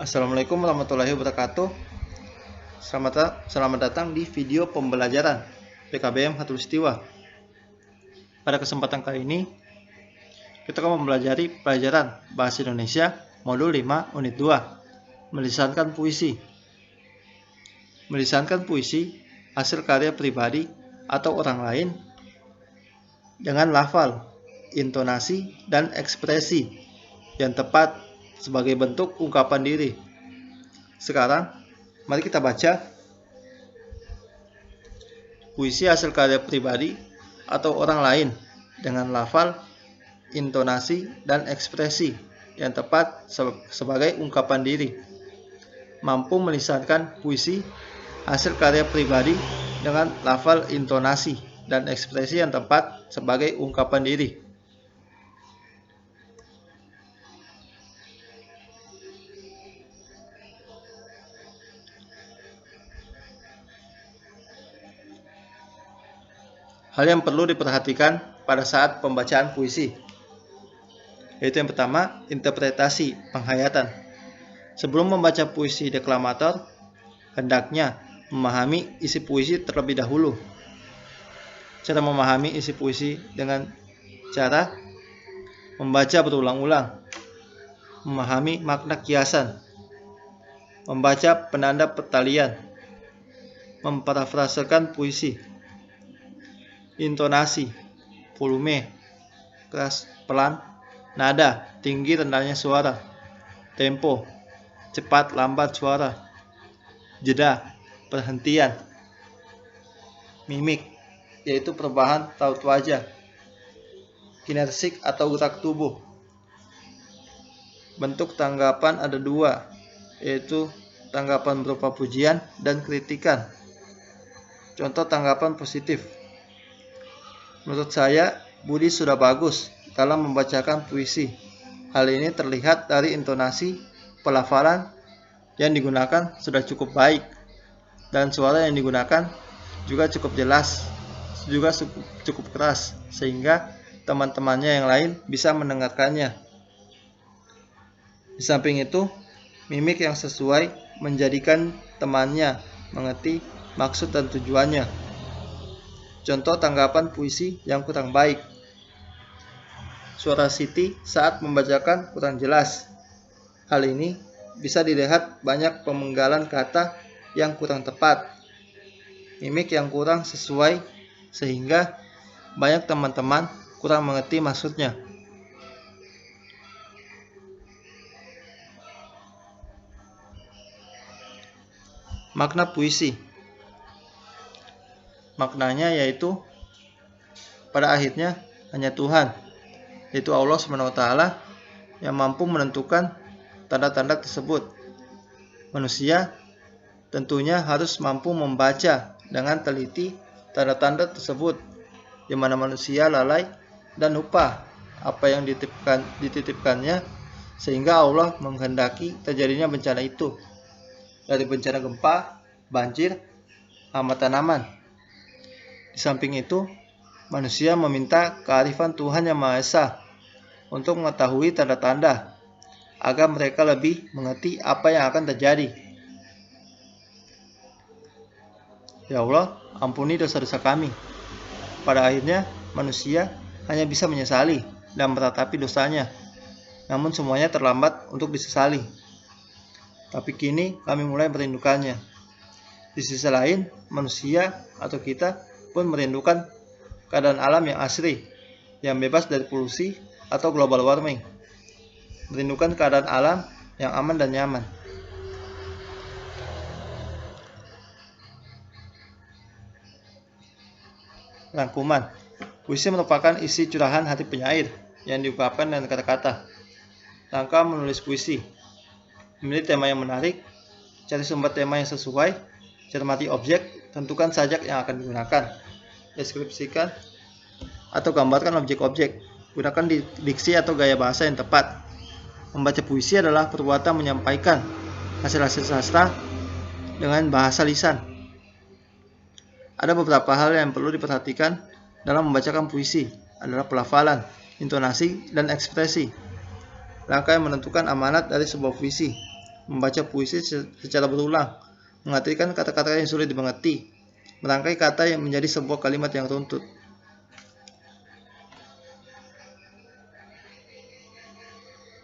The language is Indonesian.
Assalamualaikum warahmatullahi wabarakatuh. Selamat datang di video pembelajaran PKBM Khatulistiwa. Pada kesempatan kali ini, kita akan mempelajari pelajaran Bahasa Indonesia Modul 5 Unit 2, Melisankan Puisi. Melisankan puisi hasil karya pribadi atau orang lain dengan lafal, intonasi, dan ekspresi yang tepat sebagai bentuk ungkapan diri. Sekarang, mari kita baca puisi hasil karya pribadi atau orang lain dengan lafal, intonasi, dan ekspresi yang tepat sebagai ungkapan diri. Mampu melisankan puisi hasil karya pribadi dengan lafal, intonasi, dan ekspresi yang tepat sebagai ungkapan diri. Hal yang perlu diperhatikan pada saat pembacaan puisi, yaitu yang pertama, interpretasi penghayatan. Sebelum membaca puisi deklamator, hendaknya memahami isi puisi terlebih dahulu. Cara memahami isi puisi dengan cara membaca berulang-ulang, memahami makna kiasan, membaca penanda pertalian, memparafrasekan puisi. Intonasi, volume, keras, pelan, nada, tinggi, rendahnya suara, tempo, cepat, lambat suara, jeda, perhentian, mimik, yaitu perubahan raut wajah, kinersik atau gerak tubuh. Bentuk tanggapan ada dua, yaitu tanggapan berupa pujian dan kritikan. Contoh tanggapan positif. Menurut saya, Budi sudah bagus dalam membacakan puisi. Hal ini terlihat dari intonasi, pelafalan yang digunakan sudah cukup baik, dan suara yang digunakan juga cukup jelas, juga cukup keras, sehingga teman-temannya yang lain bisa mendengarkannya. Di samping itu, mimik yang sesuai menjadikan temannya mengerti maksud dan tujuannya. Contoh tanggapan puisi yang kurang baik. Suara Siti saat membacakan kurang jelas. Hal ini bisa dilihat banyak pemenggalan kata yang kurang tepat, mimik yang kurang sesuai, sehingga banyak teman-teman kurang mengerti maksudnya. Makna puisi. Maknanya yaitu pada akhirnya hanya Tuhan, yaitu Allah SWT, yang mampu menentukan tanda-tanda tersebut. Manusia tentunya harus mampu membaca dengan teliti tanda-tanda tersebut, di mana manusia lalai dan lupa apa yang dititipkannya, sehingga Allah menghendaki terjadinya bencana itu, dari bencana gempa, banjir, hama tanaman. Di samping itu, manusia meminta kearifan Tuhan Yang Maha Esa untuk mengetahui tanda-tanda, agar mereka lebih mengerti apa yang akan terjadi. Ya Allah, ampuni dosa-dosa kami. Pada akhirnya, manusia hanya bisa menyesali dan meratapi dosanya, namun semuanya terlambat untuk disesali. Tapi kini kami mulai merindukannya. Di sisi lain, manusia atau kita pun merindukan keadaan alam yang asri, yang bebas dari polusi atau global warming. Merindukan keadaan alam yang aman dan nyaman. Rangkuman. Puisi merupakan isi curahan hati penyair yang diungkapkan dengan kata-kata. Langkah menulis puisi. Memilih tema yang menarik, cari sumber tema yang sesuai, cermati objek, tentukan sajak yang akan digunakan, deskripsikan atau gambarkan objek-objek, gunakan diksi atau gaya bahasa yang tepat. Membaca puisi adalah perbuatan menyampaikan hasil-hasil sastra dengan bahasa lisan. Ada beberapa hal yang perlu diperhatikan dalam membacakan puisi, adalah pelafalan, intonasi, dan ekspresi. Langkah yang menentukan amanat dari sebuah puisi. membaca puisi secara berulang, mengartikan kata-kata yang sulit dimengerti, merangkai kata yang menjadi sebuah kalimat yang runtut.